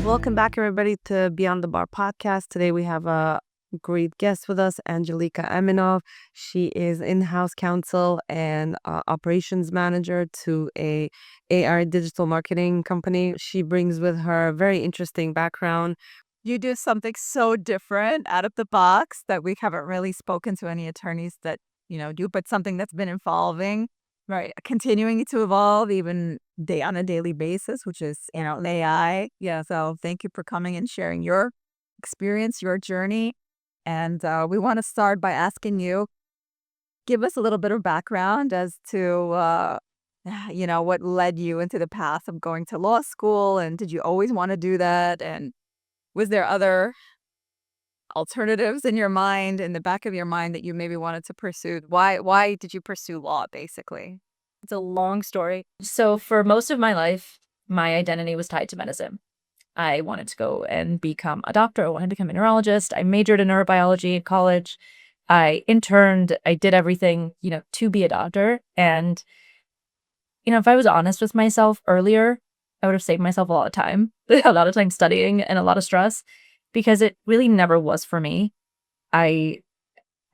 Welcome back, everybody, to Beyond the Bar podcast. Today we have a great guest with us, Angelica Aminov. She is in-house counsel and operations manager to a AR digital marketing company. She brings with her a very interesting background. You do something so different out of the box that we haven't really spoken to any attorneys that, do, but something that's been evolving, right? Continuing to evolve even on a daily basis, which is, AI. Yeah. So thank you for coming and sharing your experience, your journey. And we want to start by asking you, give us a little bit of background as to, what led you into the path of going to law school, and did you always want to do that? And was there other alternatives in your mind, in the back of your mind, that you maybe wanted to pursue? Why did you pursue law, basically? It's a long story. So for most of my life, my identity was tied to medicine. I wanted to go and become a doctor. I wanted to become a neurologist. I majored in neurobiology in college. I interned. I did everything, to be a doctor. And, if I was honest with myself earlier, I would have saved myself a lot of time, a lot of time studying and a lot of stress, because it really never was for me. I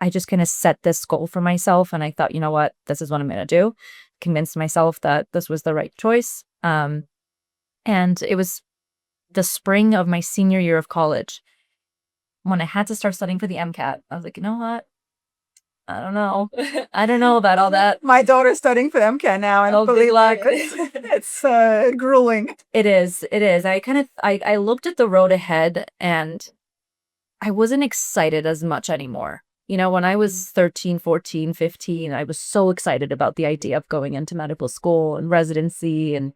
just kind of set this goal for myself, and I thought, you know what, this is what I'm going to do. Convinced myself that this was the right choice. And it was the spring of my senior year of college when I had to start studying for the MCAT. I was like, you know what? I don't know. I don't know about all that. My daughter's studying for the MCAT now, and it's grueling. It is. I looked at the road ahead, and I wasn't excited as much anymore. When I was 13, 14, 15, I was so excited about the idea of going into medical school and residency and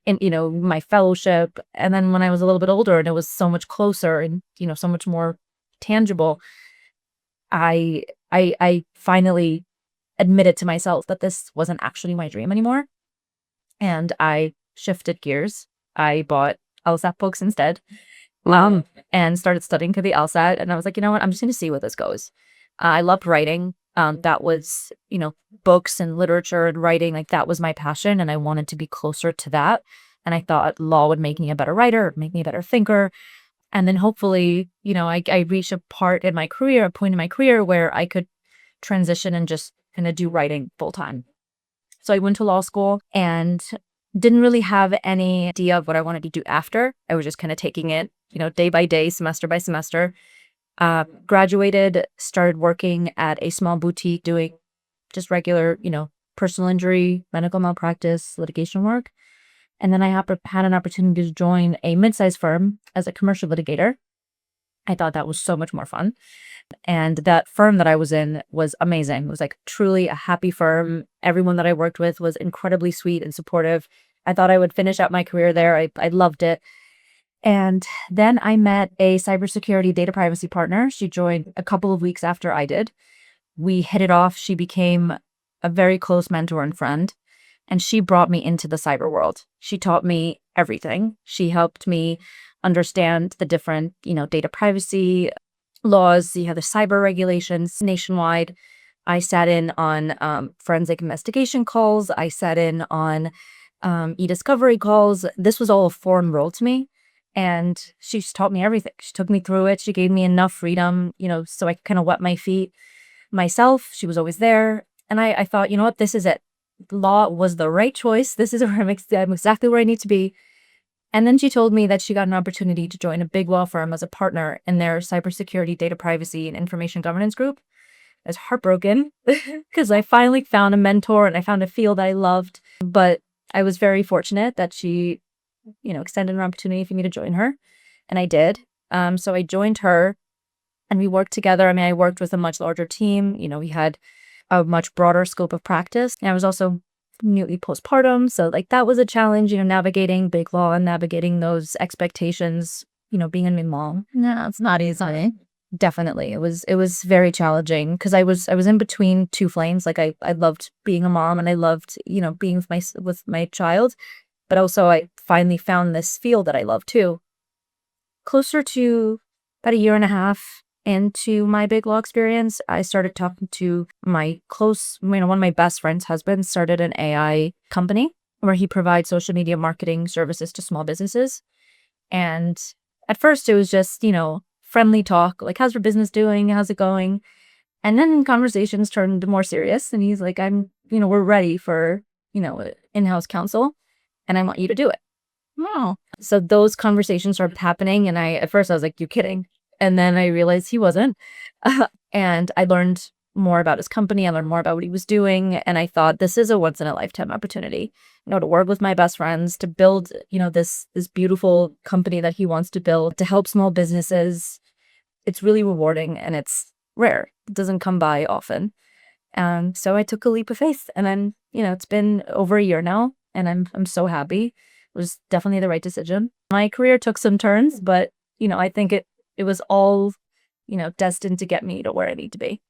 my fellowship. And then when I was a little bit older and it was so much closer and, so much more tangible, I finally admitted to myself that this wasn't actually my dream anymore. And I shifted gears. I bought LSAT books instead. And started studying for the LSAT. And I was like, you know what? I'm just going to see where this goes. I loved writing. That was, books and literature and writing, like that was my passion. And I wanted to be closer to that. And I thought law would make me a better writer, make me a better thinker. And then hopefully, I reached a point in my career where I could transition and just kind of do writing full time. So I went to law school and didn't really have any idea of what I wanted to do after. I was just kind of taking it, day by day, semester by semester. Graduated, started working at a small boutique doing just regular, personal injury, medical malpractice, litigation work. And then I had an opportunity to join a mid-sized firm as a commercial litigator. I thought that was so much more fun. And that firm that I was in was amazing. It was like truly a happy firm. Everyone that I worked with was incredibly sweet and supportive. I thought I would finish out my career there. I loved it. And then I met a cybersecurity data privacy partner. She joined a couple of weeks after I did. We hit it off. She became a very close mentor and friend. And she brought me into the cyber world. She taught me everything. She helped me understand the different, data privacy laws, the cyber regulations nationwide. I sat in on forensic investigation calls. I sat in on e-discovery calls. This was all a foreign world to me. And she taught me everything. She took me through it. She gave me enough freedom, so I could kind of wet my feet myself. She was always there. And I thought, you know what, this is it. Law was the right choice. This is where I'm exactly where I need to be. And then she told me that she got an opportunity to join a big law firm as a partner in their cybersecurity, data privacy, and information governance group. I was heartbroken because I finally found a mentor and I found a field I loved. But I was very fortunate that she extended an opportunity for me to join her. And I did. So I joined her and we worked together. I mean, I worked with a much larger team. We had a much broader scope of practice. And I was also newly postpartum. So that was a challenge, navigating big law and navigating those expectations, being a new mom. No, it's not easy. Definitely. It was very challenging because I was in between two flames. I loved being a mom and I loved, being with my child. But also I finally found this field that I love too. Closer to about a year and a half into my big law experience, I started talking to my one of my best friend's husbands started an AI company where he provides social media marketing services to small businesses. And at first it was just, friendly talk, like, how's your business doing? How's it going? And then conversations turned more serious. And he's like, we're ready for, in-house counsel, and I want you to do it. Wow. So those conversations started happening. And at first I was like, you're kidding. And then I realized he wasn't. And I learned more about his company. I learned more about what he was doing. And I thought, this is a once in a lifetime opportunity, to work with my best friends, to build, this beautiful company that he wants to build, to help small businesses. It's really rewarding, and it's rare. It doesn't come by often. And so I took a leap of faith, and then, it's been over a year now, and I'm so happy. It was definitely the right decision. My career took some turns, but, I think it was all, destined to get me to where I need to be.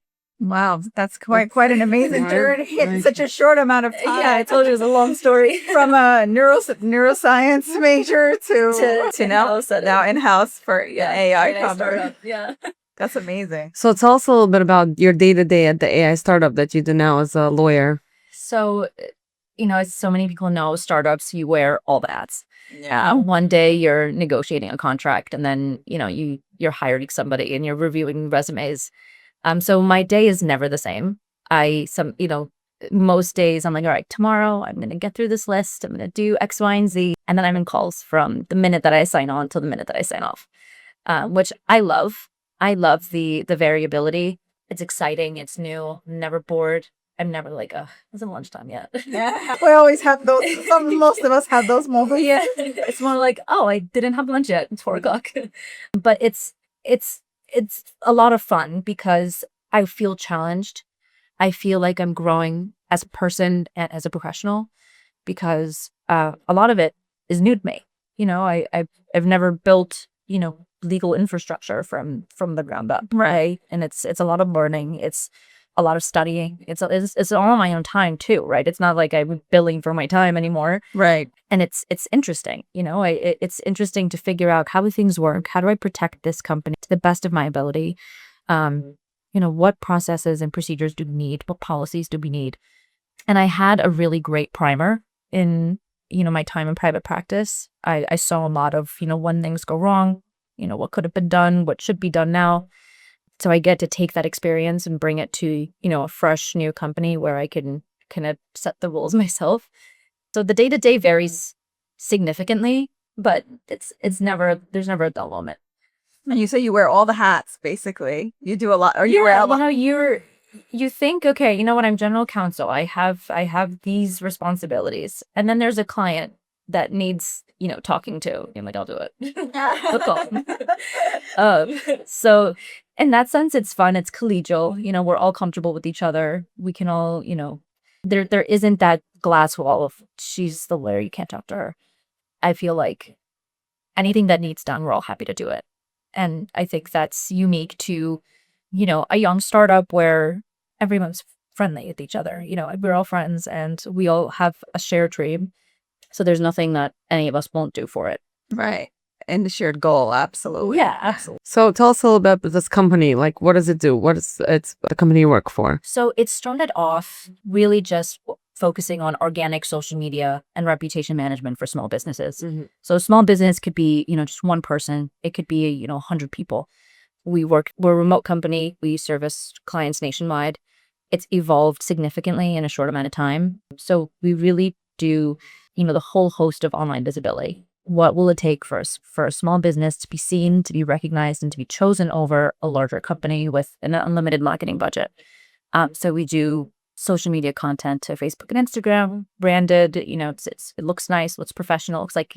Wow, that's quite an amazing journey in such a short amount of time. Yeah, I told you it was a long story. From a neuroscience major to now in-house for AI cover. Yeah. That's amazing. So tell us a little bit about your day-to-day at the AI startup that you do now as a lawyer. So, as so many people know, startups, you wear all the hats. Yeah. One day you're negotiating a contract, and then, you're hiring somebody and you're reviewing resumes. So my day is never the same. Most days I'm like, all right, tomorrow I'm going to get through this list. I'm going to do X, Y, and Z. And then I'm in calls from the minute that I sign on till the minute that I sign off, which I love. I love the variability. It's exciting. It's new. I'm never bored. I'm never like, it's lunchtime yet. Yeah. We always have those. Most of us have those moments. Yeah. It's more like, I didn't have lunch yet. It's 4:00. But it's a lot of fun because I feel challenged. I feel like I'm growing as a person and as a professional, because a lot of it is new to me. I've never built, legal infrastructure from the ground up. Right. And it's a lot of learning. It's a lot of studying. It's all on my own time too. Right. It's not like I'm billing for my time anymore. Right. And it's interesting. It's interesting to figure out, how do things work? How do I protect this company to the best of my ability? What processes and procedures do we need? What policies do we need? And I had a really great primer in, my time in private practice. I saw a lot of, when things go wrong, what could have been done, what should be done now. So I get to take that experience and bring it to, a fresh new company where I can kind of set the rules myself. So the day-to-day varies significantly, but there's never a dull moment. And you say you wear all the hats, basically. You do a lot, or you wear a lot. You think, okay, what, I'm general counsel. I have these responsibilities. And then there's a client that needs, talking to. I'm like, I'll do it. So in that sense, it's fun. It's collegial. We're all comfortable with each other. We can all, there isn't that glass wall of, she's the lawyer, you can't talk to her. I feel like anything that needs done, we're all happy to do it. And I think that's unique to, a young startup where everyone's friendly with each other. We're all friends and we all have a shared dream. So there's nothing that any of us won't do for it. Right. And the shared goal. Absolutely. Yeah, absolutely. So tell us a little bit about this company. Like, what does it do? What is the company you work for? So it started off really just focusing on organic social media and reputation management for small businesses. Mm-hmm. So a small business could be, just one person. It could be, 100 people. We're a remote company. We service clients nationwide. It's evolved significantly in a short amount of time. So we really do, the whole host of online visibility. What will it take for a small business to be seen, to be recognized, and to be chosen over a larger company with an unlimited marketing budget? So we do social media content to Facebook and Instagram, branded. It looks nice, looks professional, looks like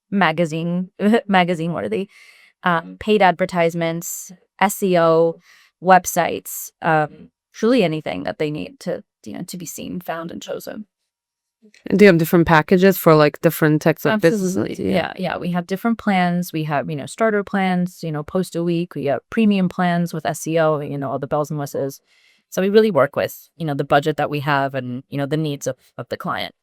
magazine worthy. Paid advertisements, SEO, websites, truly anything that they need to be seen, found, and chosen. Do you have different packages for like different types of businesses? Yeah. We have different plans. We have, starter plans, post a week. We have premium plans with SEO, all the bells and whistles. So we really work with, the budget that we have and, the needs of the client.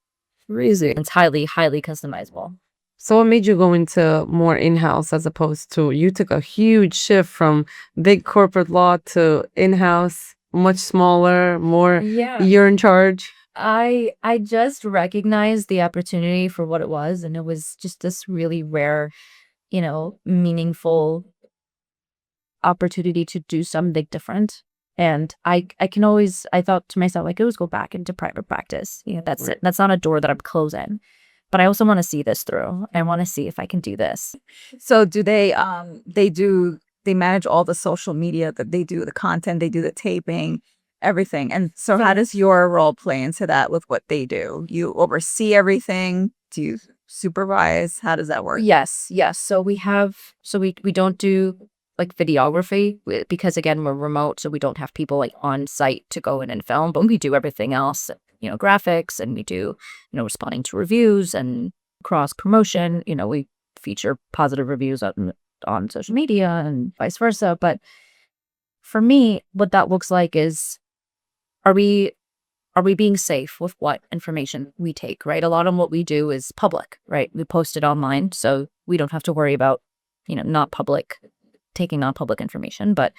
Crazy. It's highly, highly customizable. So what made you go into more in-house as opposed to, you took a huge shift from big corporate law to in-house, much smaller, more, you're in charge? I just recognized the opportunity for what it was, and it was just this really rare, meaningful opportunity to do something different. And I thought to myself, I could always go back into private practice. That's it. That's not a door that I'm closing. But I also want to see this through. I want to see if I can do this. So do they manage all the social media, that they do the content, they do the taping, everything. And so how does your role play into that with what they do? You oversee everything? Do you supervise? How does that work? Yes. So we don't do like videography because again, we're remote. So we don't have people like on site to go in and film, but we do everything else, graphics, and we do, responding to reviews and cross promotion. We feature positive reviews on social media and vice versa. But for me, what that looks like is, are we being safe with what information we take, right? A lot of what we do is public, right? We post it online, so we don't have to worry about, taking non-public information. But,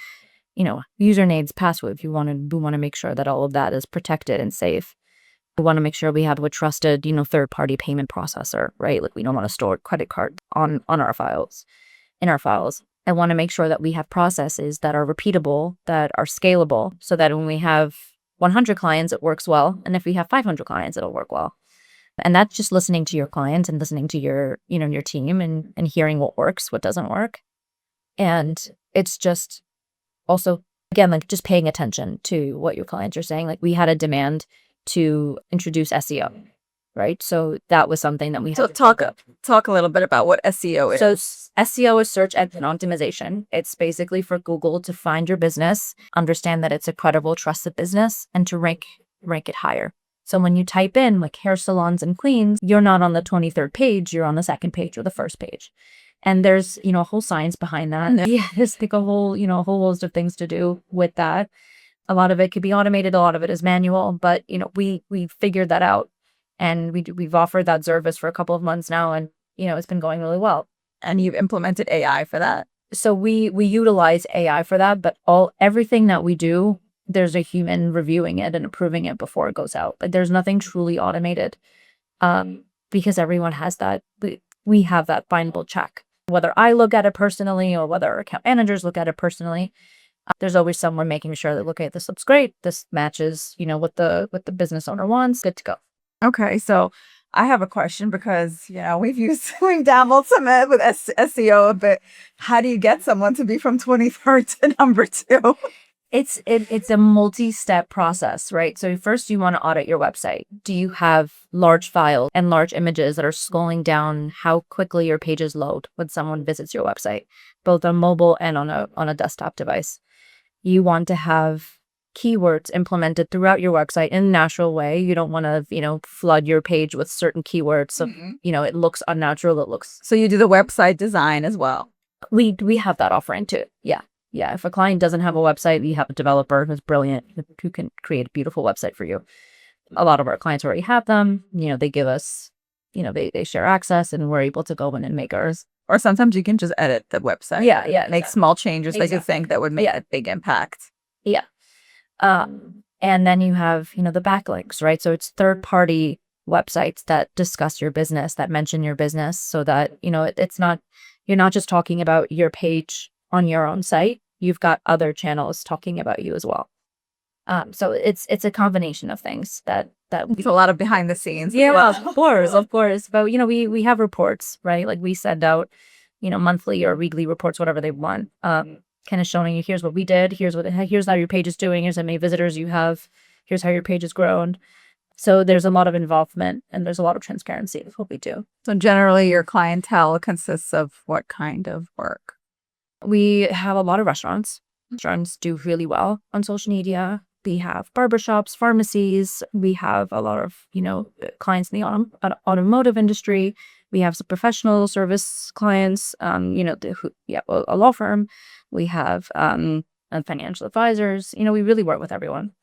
usernames, passwords, we want to make sure that all of that is protected and safe. We want to make sure we have a trusted, third-party payment processor, right? Like we don't want to store credit cards on our files, in our files. I want to make sure that we have processes that are repeatable, that are scalable, so that when we have 100 clients, it works well. And if we have 500 clients, it'll work well. And that's just listening to your clients and listening to your team and hearing what works, what doesn't work. And it's just also, again, like just paying attention to what your clients are saying. Like we had a demand to introduce SEO, right? So that was something that we had to talk a little bit about what SEO is. So SEO is search engine optimization. It's basically for Google to find your business, understand that it's a credible, trusted business, and to rank it higher. So when you type in like hair salons and cleans, you're not on the 23rd page, you're on the second page or the first page. And there's, a whole science behind that. Yeah, there's like a whole host of things to do with that. A lot of it could be automated, a lot of it is manual, but we figured that out. And we've offered that service for a couple of months now, and it's been going really well. And you've implemented AI for that? So we utilize AI for that, but everything that we do, there's a human reviewing it and approving it before it goes out. But there's nothing truly automated, because everyone has that. We have that bindable check. Whether I look at it personally or whether our account managers look at it personally, there's always someone making sure that, okay, this looks great. This matches, what the business owner wants. Good to go. Okay, so I have a question because, we've dabbled some with SEO a bit. How do you get someone to be from 23rd to number 2? It's a multi-step process, right? So first you want to audit your website. Do you have large files and large images that are slowing down how quickly your pages load when someone visits your website, both on mobile and on a desktop device? You want to have keywords implemented throughout your website in a natural way. You don't want to, flood your page with certain keywords. So, it looks unnatural. So you do the website design as well? We have that offering too. Yeah. If a client doesn't have a website, we have a developer who's brilliant, who can create a beautiful website for you. A lot of our clients already have them. They give us, they share access, and we're able to go in and make ours. Or sometimes you can just edit the website. Yeah. Make small changes that you think that would make a big impact. Yeah. And then you have, the backlinks, right? So it's third-party websites that discuss your business, that mention your business, so that, it's not, you're not just talking about your page on your own site. You've got other channels talking about you as well. So it's a combination of things that it's a lot of behind the scenes. Yeah, well. of course. But we have reports, right? Like we send out, monthly or weekly reports, whatever they want. Kind of showing you, here's what we did, here's how your page is doing, here's how many visitors you have, here's how your page has grown. So there's a lot of involvement and there's a lot of transparency with what we do. So generally your clientele consists of what kind of work? We have a lot of restaurants. Restaurants do really well on social media. We have barbershops, pharmacies. We have a lot of, clients in the automotive industry. We have some professional service clients, a law firm. We have financial advisors. We really work with everyone.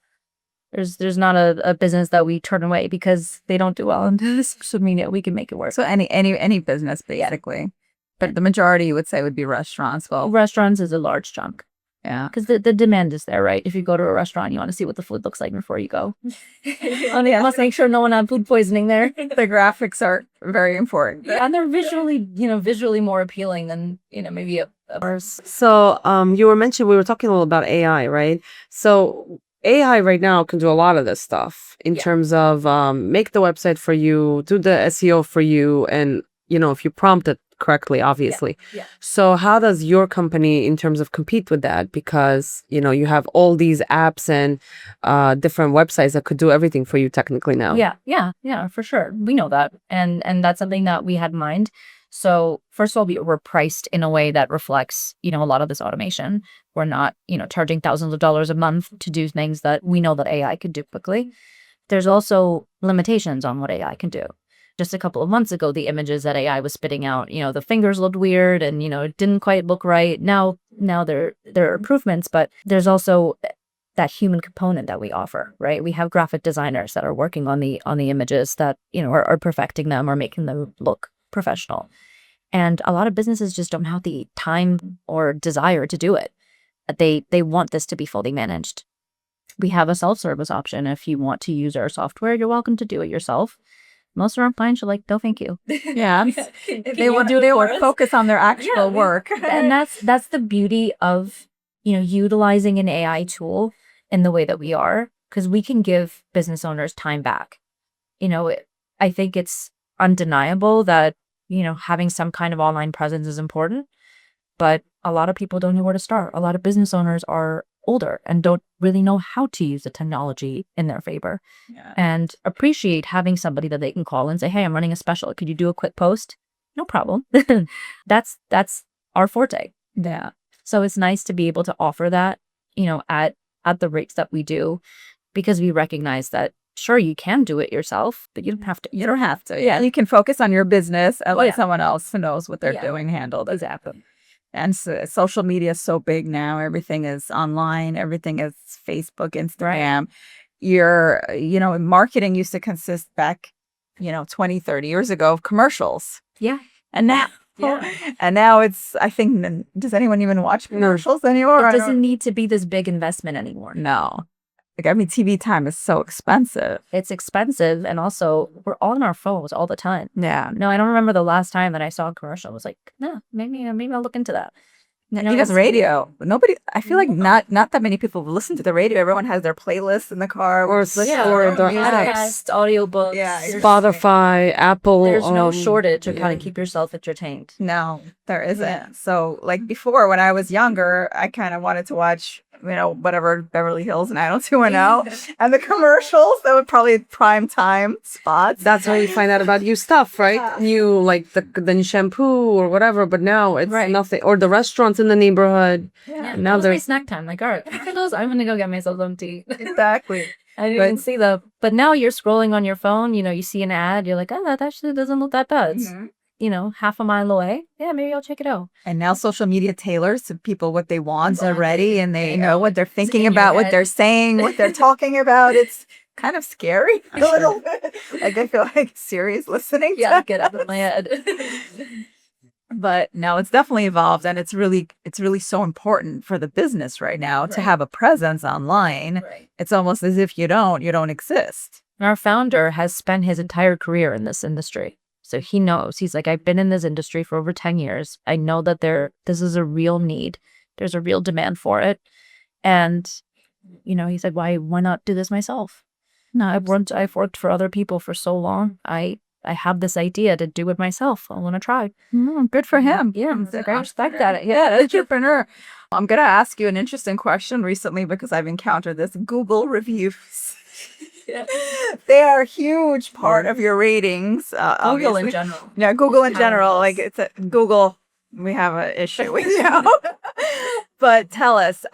There's not a business that we turn away because they don't do well on social media. We can make it work. So any business basically. But the majority you would say would be restaurants. Well, restaurants is a large chunk. Yeah. Because the demand is there, right? If you go to a restaurant, you want to see what the food looks like before you go. You must make sure no one had food poisoning there. The graphics are very important. And they're visually more appealing than, maybe a So, you were mentioning, we were talking a little about AI, right? So AI right now can do a lot of this stuff in terms of make the website for you, do the SEO for you, and if you prompt it correctly, obviously. Yeah. So how does your company in terms of compete with that? Because you have all these apps and different websites that could do everything for you technically now. Yeah, for sure. We know that. And that's something that we had in mind. So first of all, we're priced in a way that reflects, a lot of this automation. We're not, charging thousands of dollars a month to do things that we know that AI could do quickly. There's also limitations on what AI can do. Just a couple of months ago, the images that AI was spitting out, the fingers looked weird and, it didn't quite look right. Now there are improvements, but there's also that human component that we offer, right? We have graphic designers that are working on the images that, are perfecting them or making them look professional. And a lot of businesses just don't have the time or desire to do it. They want this to be fully managed. We have a self-service option. If you want to use our software, you're welcome to do it yourself. Most of our clients are like, no, thank you. Yeah. They want to focus on their actual work. And that's the beauty of, utilizing an AI tool in the way that we are, because we can give business owners time back. I think it's undeniable that, having some kind of online presence is important, but a lot of people don't know where to start. A lot of business owners are older and don't really know how to use the technology in their favor and appreciate having somebody that they can call and say, hey, I'm running a special. Could you do a quick post? No problem. That's our forte. Yeah. So it's nice to be able to offer that, at the rates that we do, because we recognize that sure, you can do it yourself, but you don't have to. You don't have to. Yeah. You can focus on your business and let someone else who knows what they're doing handle it. Exactly. And so, social media is so big now. Everything is online. Everything is Facebook, Instagram. Your, marketing used to consist back, 20, 30 years ago of commercials. Yeah. And now, it's, I think, does anyone even watch commercials anymore? It doesn't need to be this big investment anymore. No. TV time is so expensive. It's expensive. And also, we're all on our phones all the time. Yeah. No, I don't remember the last time that I saw a commercial. I was like, no, maybe I'll look into that. Because radio, I feel like not that many people listen to the radio. Everyone has their playlists in the car. Or their apps, audiobooks. Yeah. Spotify, Apple. There's no shortage of how to keep yourself entertained. No, there isn't. Yeah. So before, when I was younger, I kind of wanted to watch, whatever Beverly Hills 90210 and the commercials, that would probably prime time spots. That's how you find out about new stuff, right? New, like the new shampoo or whatever. But now it's nothing. Or the restaurants in the neighborhood. Yeah. Now there's snack time. Like, all right, after those, I'm gonna go get myself some tea. Exactly. I didn't even see that. But now you're scrolling on your phone. You see an ad. You're like, oh, that actually doesn't look that bad. Mm-hmm. Half a mile away. Yeah, maybe I'll check it out. And now social media tailors to people what they want already, and they know what they're thinking about, what they're saying, what they're talking about. It's kind of scary a little bit. I feel like Siri's listening. Yeah, get out of my head. But no, it's definitely evolved, and it's really so important for the business right now to have a presence online. Right. It's almost as if you don't exist. Our founder has spent his entire career in this industry. So he knows. He's like, I've been in this industry for over 10 years. I know that this is a real need. There's a real demand for it. And, he said, why not do this myself? No, I've worked for other people for so long. I have this idea to do it myself. I want to try. Good for him. Yeah, I respect that. Yeah, entrepreneur. I'm going to ask you an interesting question recently because I've encountered this. Google reviews. Yeah. They are a huge part of your ratings. Google in general. Yeah, Google in general. Like Google, we have an issue with you. But tell us,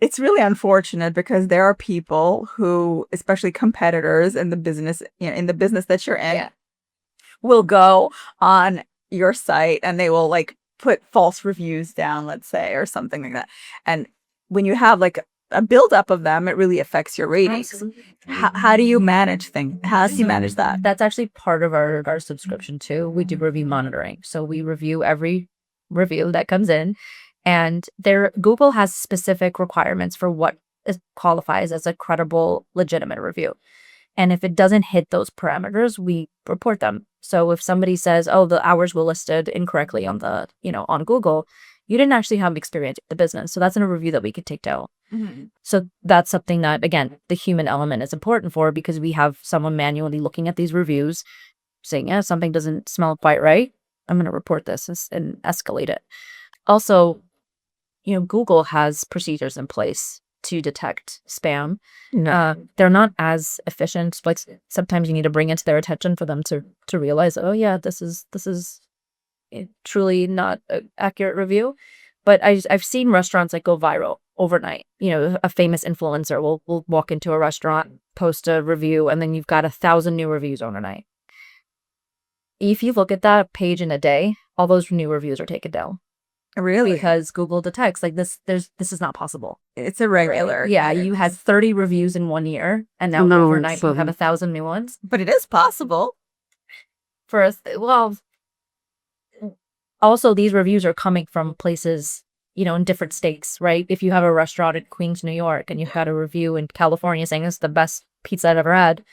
it's really unfortunate because there are people who, especially competitors in the business, that you're in, will go on your site and they will put false reviews down, let's say, or something like that. And when you have a buildup of them, it really affects your ratings. How do you manage things? How do you manage that? That's actually part of our subscription too. We do review monitoring. So we review every review that comes in, And Google has specific requirements for what qualifies as a credible, legitimate review. And if it doesn't hit those parameters, we report them. So if somebody says, oh, the hours were listed incorrectly on on Google, you didn't actually have experience with the business. So that's in a review that we could take down. So that's something that, again, the human element is important for, because we have someone manually looking at these reviews saying, yeah, something doesn't smell quite right. I'm going to report this and escalate it. Also, Google has procedures in place to detect spam. They're not as efficient. Like sometimes you need to bring it to their attention for them to realize, oh yeah, this is truly not an accurate review. But I've seen restaurants like go viral overnight. A famous influencer will walk into a restaurant, post a review, and then you've got 1,000 new reviews overnight. If you look at that page in a day, all those new reviews are taken down. Really? Because Google detects like this is not possible. It's irregular. Right? Yeah, you had 30 reviews in 1 year, and now overnight you have 1,000 new ones. But it is possible. For us, well, also these reviews are coming from places, in different states, right? If you have a restaurant in Queens, New York, and you've got a review in California saying it's the best pizza I've ever had,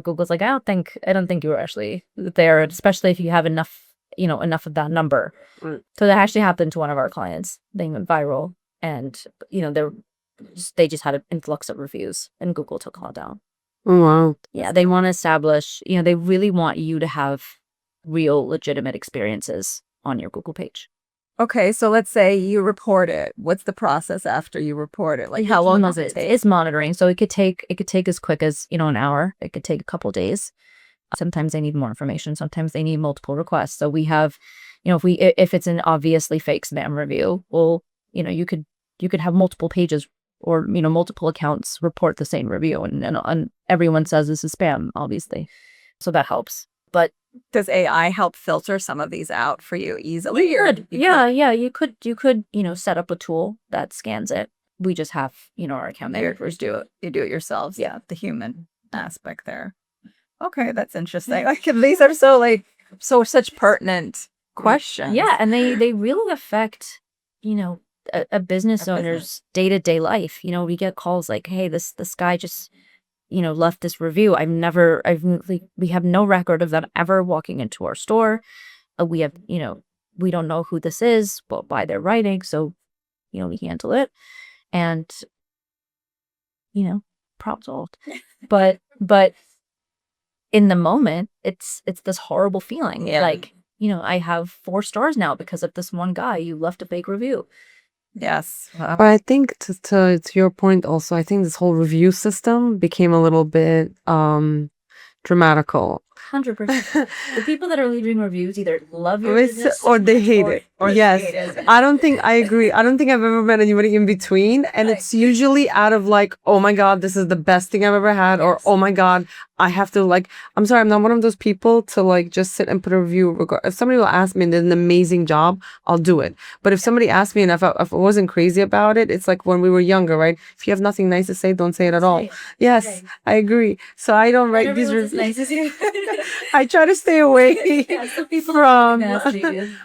Google's like, I don't think you were actually there, especially if you have enough of that number. Right. So that actually happened to one of our clients. They went viral, and they just had an influx of reviews, and Google took it all down. Oh, wow. Yeah, they want to establish, they really want you to have real, legitimate experiences on your Google page. Okay, so let's say you report it. What's the process after you report it? Like, how long does it take? It's monitoring, so it could take as quick as an hour. It could take a couple days. Sometimes they need more information. Sometimes they need multiple requests. So we have, if it's an obviously fake spam review, well, you could have multiple pages or multiple accounts report the same review, and everyone says this is spam, obviously. So that helps. But does AI help filter some of these out for you easily? Yeah, you could set up a tool that scans it. We just have our account managers do it. You do it yourselves. Yeah, the human aspect there. Okay, that's interesting. Like these are such pertinent questions. Yeah, and they really affect a business owner's day-to-day life. We get calls like, hey, this guy just left this review. We have no record of them ever walking into our store. We have we don't know who this is, but by their writing, so we handle it, and problem solved. But in the moment, it's this horrible feeling. Yeah. Like, I have 4 stores now because of this one guy. You left a fake review. Yes. But I think to your point also, I think this whole review system became a little bit dramatical. 100%. The people that are leaving reviews either love your business or they hate it. Or yes. They hate it. I agree. I don't think I've ever met anybody in between. And it's usually out of like, oh my God, this is the best thing I've ever had. Yes. Or, oh my God, I have to I'm sorry, I'm not one of those people to just sit and put a review. If somebody will ask me and did an amazing job, I'll do it. But if somebody asked me and if I wasn't crazy about it, it's like when we were younger, right? If you have nothing nice to say, don't say it at all. Yes, right. I agree. So I don't write these reviews. Nice as you. I try to stay away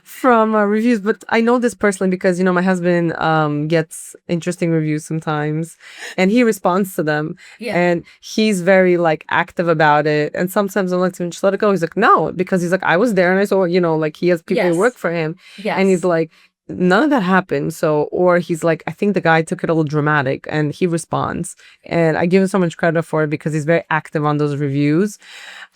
from reviews, but I know this personally because my husband gets interesting reviews sometimes, and he responds to them, and he's very active about it. And sometimes I'm like, just let it go. He's like, no, because he's like, I was there and I saw, he has people who work for him, and he's like, none of that happened. So, or he's like, I think the guy took it a little dramatic, and he responds, and I give him so much credit for it because he's very active on those reviews.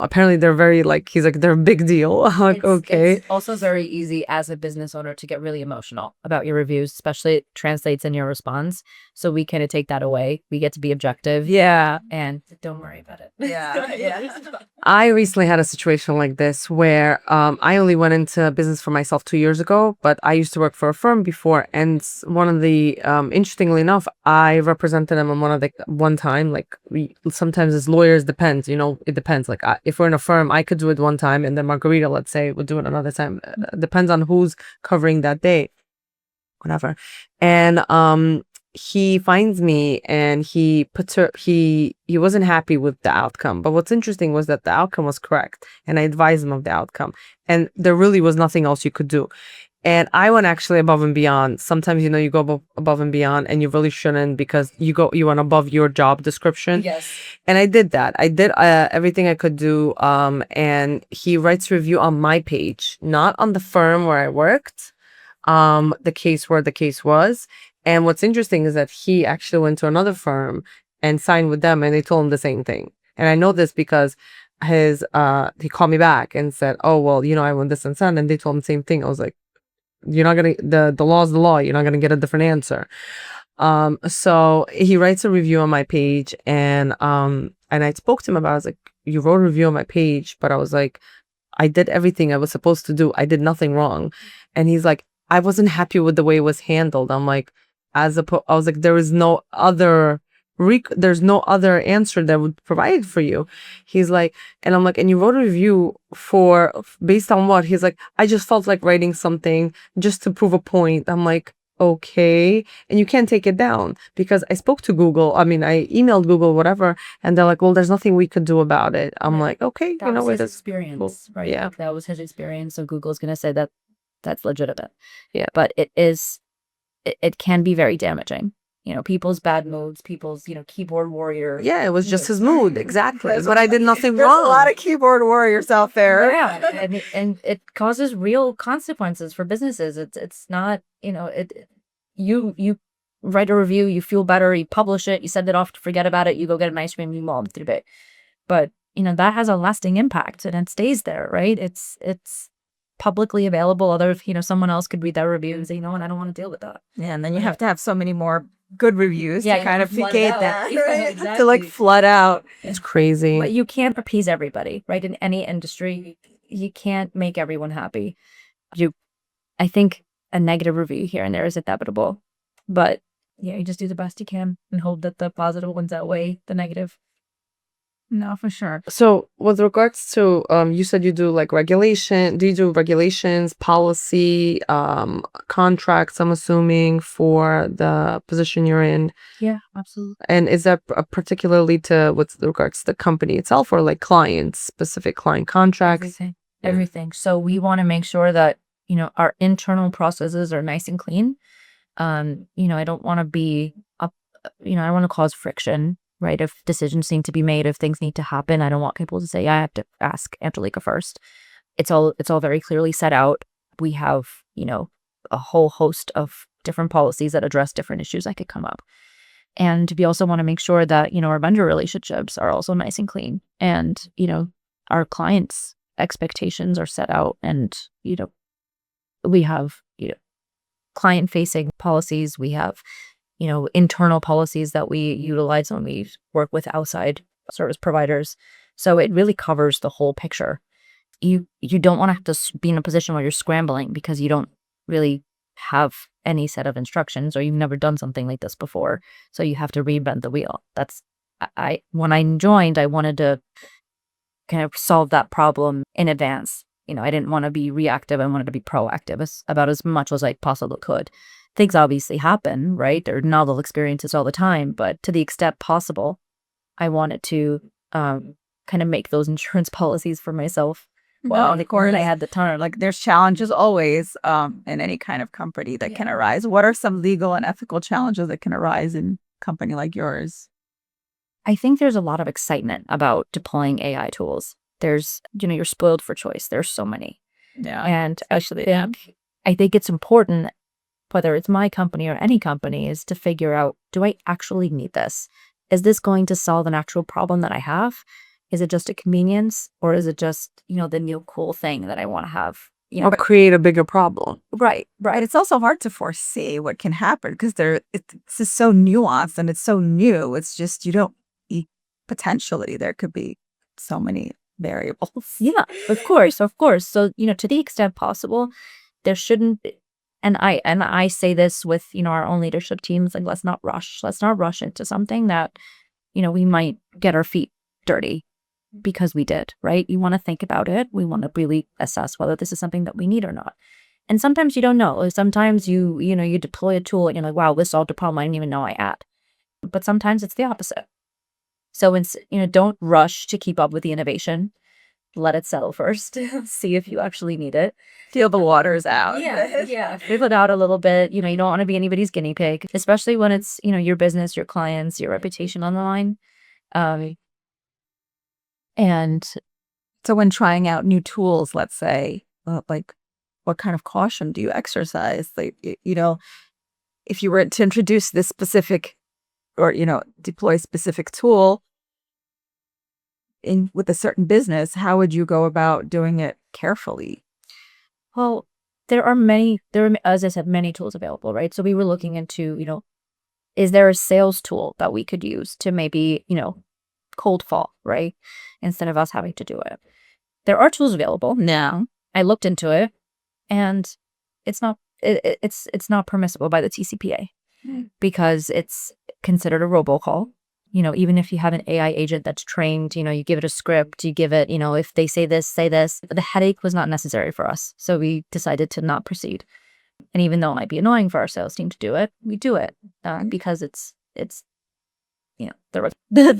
Apparently they're very he's like, they're a big deal. Okay. It's also very easy as a business owner to get really emotional about your reviews, especially it translates in your response. So we kind of take that away. We get to be objective. Yeah. And don't worry about it. Yeah. I recently had a situation like this where I only went into business for myself 2 years ago, but I used to work for a firm before. And one of the, interestingly enough, I represented them on one time, sometimes as lawyers, depends, it depends. If we're in a firm, I could do it one time, and then Margarita, let's say, would do it another time. Depends on who's covering that day, whatever. And he finds me, and he puts her. He wasn't happy with the outcome. But what's interesting was that the outcome was correct, and I advised him of the outcome, and there really was nothing else you could do. And I went actually above and beyond. Sometimes, you go above and beyond, and you really shouldn't, because you went above your job description. Yes. And I did that. I did everything I could do. And he writes review on my page, not on the firm where I worked, the case where the case was. And what's interesting is that he actually went to another firm and signed with them, and they told him the same thing. And I know this because he called me back and said, oh, well, I want this and that. And they told him the same thing. I was like, you're not gonna, the law is the law. You're not gonna get a different answer. So he writes a review on my page, and I spoke to him about it. I was like, you wrote a review on my page, but I was like, I did everything I was supposed to do. I did nothing wrong. And he's like, I wasn't happy with the way it was handled. I'm like, I was like, there is no other there's no other answer that would provide for you. He's like, and I'm like, and you wrote a review based on what? He's like, I just felt like writing something just to prove a point. I'm like, okay. And you can't take it down, because I spoke to Google. I mean, I emailed Google, whatever, and they're like, well, there's nothing we could do about it. I'm like, okay, That was his that's experience, right? Yeah. That was his experience. So Google's going to say that that's legitimate. Yeah. But it can be very damaging. People's bad moods, people's, keyboard warrior. Yeah, it was just his mood. Exactly. But I did nothing wrong. There's a lot of keyboard warriors out there. Yeah. And it causes real consequences for businesses. It's not, you write a review, you feel better, you publish it, you send it off to forget about it, you go get an ice cream, you mom through it. But, that has a lasting impact, and it stays there, right? It's publicly available. Someone else could read that review and say, you know what, I don't want to deal with that. Yeah, and then you have to have so many more good reviews Yeah, to you kind have of to flood negate out. that. Yeah, right? exactly. To like flood out. It's crazy. But you can't appease everybody, right? In any industry, you can't make everyone happy. I think a negative review here and there is inevitable, but yeah, you just do the best you can and hope that the positive ones outweigh the negative. No, for sure. So with regards to, you said you do like regulation. Do you do regulations, policy, contracts, I'm assuming, for the position you're in? Yeah, absolutely. And is that particularly with regards to the company itself, or like clients, specific client contracts? Everything. So we want to make sure that, our internal processes are nice and clean. I don't want to be up, I don't want to cause friction, right? If decisions need to be made, if things need to happen, I don't want people to say, I have to ask Angelica first. It's all very clearly set out. We have, a whole host of different policies that address different issues that could come up. And we also want to make sure that, our vendor relationships are also nice and clean. And, our clients' expectations are set out, and, we have, client-facing policies. We have, internal policies that we utilize when we work with outside service providers. So it really covers the whole picture. You don't want to have to be in a position where you're scrambling because you don't really have any set of instructions, or you've never done something like this before. So you have to reinvent the wheel. When I joined, I wanted to kind of solve that problem in advance. I didn't want to be reactive. I wanted to be proactive about as much as I possibly could. Things obviously happen, right? There are novel experiences all the time, but to the extent possible, I wanted to kind of make those insurance policies for myself. Well, of course, I had the time. like there's challenges always in any kind of company that can arise. What are some legal and ethical challenges that can arise in a company like yours? I think there's a lot of excitement about deploying AI tools. There's, you're spoiled for choice. There's so many. Yeah. And actually, I think it's important, whether it's my company or any company, is to figure out, do I actually need this? Is this going to solve an actual problem that I have? Is it just a convenience, or is it just, the new cool thing that I want to have? Or create a bigger problem. Right. It's also hard to foresee what can happen because it's just so nuanced and it's so new. It's just, potentially there could be so many variables. Yeah, of course. So, to the extent possible, there shouldn't be, and I say this with, our own leadership teams, like, let's not rush into something that, we might get our feet dirty because we did, right? You want to think about it. We want to really assess whether this is something that we need or not. And sometimes you don't know. Sometimes you deploy a tool and you're like, wow, this solved a problem I didn't even know I had. But sometimes it's the opposite. So, don't rush to keep up with the innovation. let it settle first, see if you actually need it. Feel the waters out. Yeah. Feel it out a little bit. You don't want to be anybody's guinea pig, especially when it's, your business, your clients, your reputation on the line. And So when trying out new tools, let's say, like, what kind of caution do you exercise? Like, if you were to introduce this specific or, deploy a specific tool with a certain business, how would you go about doing it carefully? well, there are, as I said, many tools available, right? So we were looking into, is there a sales tool that we could use to maybe, cold fall, right? Instead of us having to do it. There are tools available. No. I looked into it, and it's not permissible by the TCPA because it's considered a robocall. Even if you have an AI agent that's trained, you give it a script, you give it, if they say this, say this. The headache was not necessary for us, so we decided to not proceed. And even though it might be annoying for our sales team to do it, we do it because it's the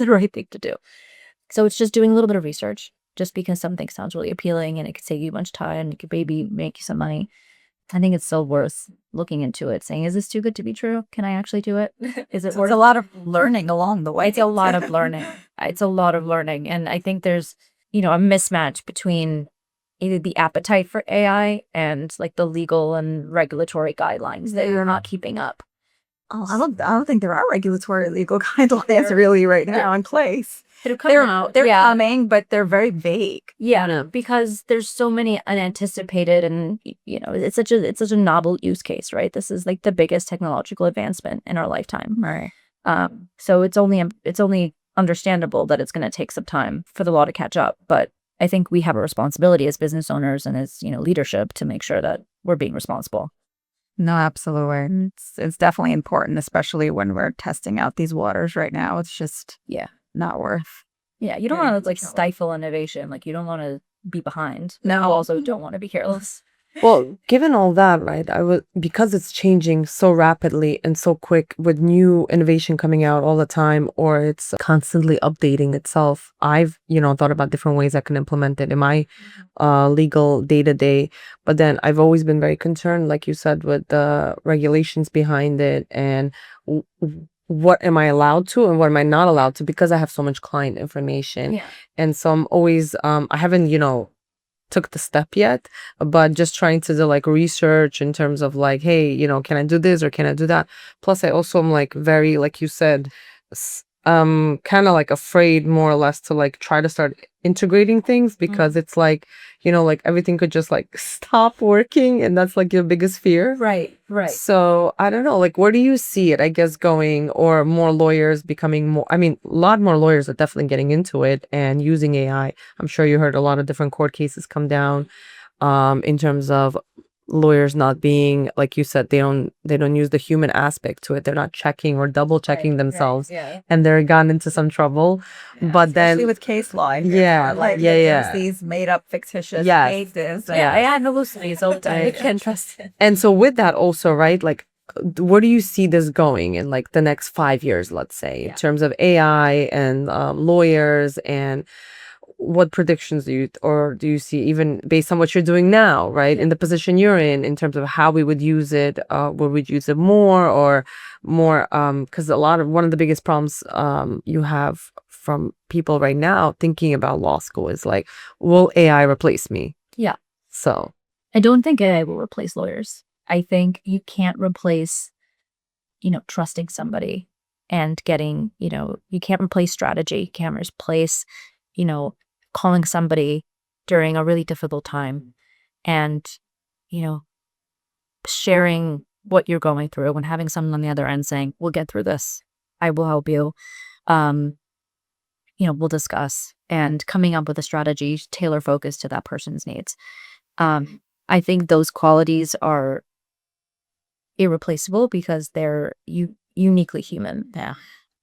right thing to do. So it's just doing a little bit of research. Just because something sounds really appealing and it could save you a bunch of time and it could maybe make you some money, I think it's still worth looking into it, saying, is this too good to be true? Can I actually do it? Is it worth It's a lot of learning along the way. It's a lot of learning. It's a lot of learning. And I think there's, a mismatch between either the appetite for AI and like the legal and regulatory guidelines that you're not keeping up. Oh, I don't think there are regulatory legal guidelines really right now in place. They're coming, but they're very vague. Yeah, because there's so many unanticipated, and it's such a novel use case, right? This is like the biggest technological advancement in our lifetime, right? So it's only understandable that it's going to take some time for the law to catch up. But I think we have a responsibility as business owners and as leadership to make sure that we're being responsible. No, absolutely. It's definitely important, especially when we're testing out these waters right now. It's just not worth. Yeah, you don't want to stifle innovation. Like, you don't want to be behind. No. You also don't want to be careless. Well, given all that, right, because it's changing so rapidly and so quick with new innovation coming out all the time, or it's constantly updating itself, I've, thought about different ways I can implement it in my legal day-to-day. But then I've always been very concerned, like you said, with the regulations behind it and what am I allowed to and what am I not allowed to, because I have so much client information. Yeah. And so I'm always, I haven't, took the step yet, but just trying to do research in terms of hey, can I do this or can I do that? Plus I also am very, like you said, kind of afraid more or less to try to start integrating things, because it's everything could just stop working, and that's your biggest fear. Right. So I don't know, where do you see it, I guess, going, or more lawyers becoming more, I mean, a lot more lawyers are definitely getting into it and using AI. I'm sure you heard a lot of different court cases come down in terms of lawyers not being, like you said, they don't use the human aspect to it. They're not checking or double checking themselves, and they're gotten into some trouble. But Especially then with case law, yeah. these made up fictitious Yes. cases. I had hallucinations all the time. I can't trust it. And so with that also, right, where do you see this going in the next 5 years, let's say, in terms of AI and lawyers, and what predictions do you see, even based on what you're doing now, right, in the position you're in terms of how we would use it? Would we use it more, because one of the biggest problems you have from people right now thinking about law school is will AI replace me? Yeah. So I don't think AI will replace lawyers. I think you can't replace, trusting somebody and getting, you can't replace strategy. You can't replace, calling somebody during a really difficult time and, sharing what you're going through, and having someone on the other end saying, we'll get through this. I will help you. We'll discuss, and coming up with a strategy tailor focused to that person's needs. I think those qualities are irreplaceable because they're uniquely human. Yeah.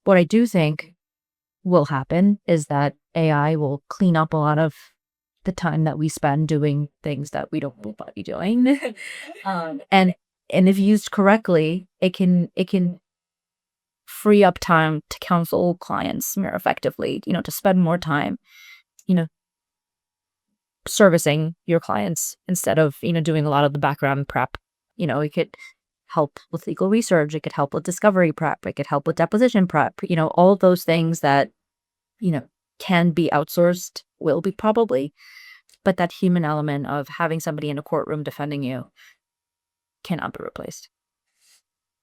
What I do think will happen is that AI will clean up a lot of the time that we spend doing things that we don't want to be doing. And if used correctly, it can free up time to counsel clients more effectively, to spend more time, servicing your clients instead of, doing a lot of the background prep. It could help with legal research. It could help with discovery prep. It could help with deposition prep. All of those things that, can be outsourced, will be probably, but that human element of having somebody in a courtroom defending you cannot be replaced.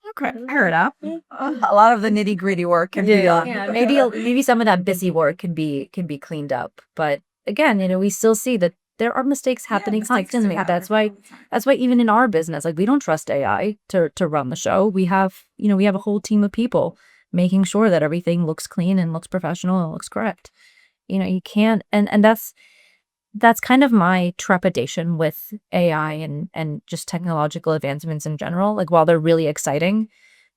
Okay, fair enough. A lot of the nitty gritty work can be done. Yeah, maybe some of that busy work can be cleaned up. But again, we still see that there are mistakes happening constantly. That's why even in our business, like, we don't trust AI to run the show. We have a whole team of people making sure that everything looks clean and looks professional and looks correct. You can't, and that's kind of my trepidation with AI and just technological advancements in general. Like, while they're really exciting,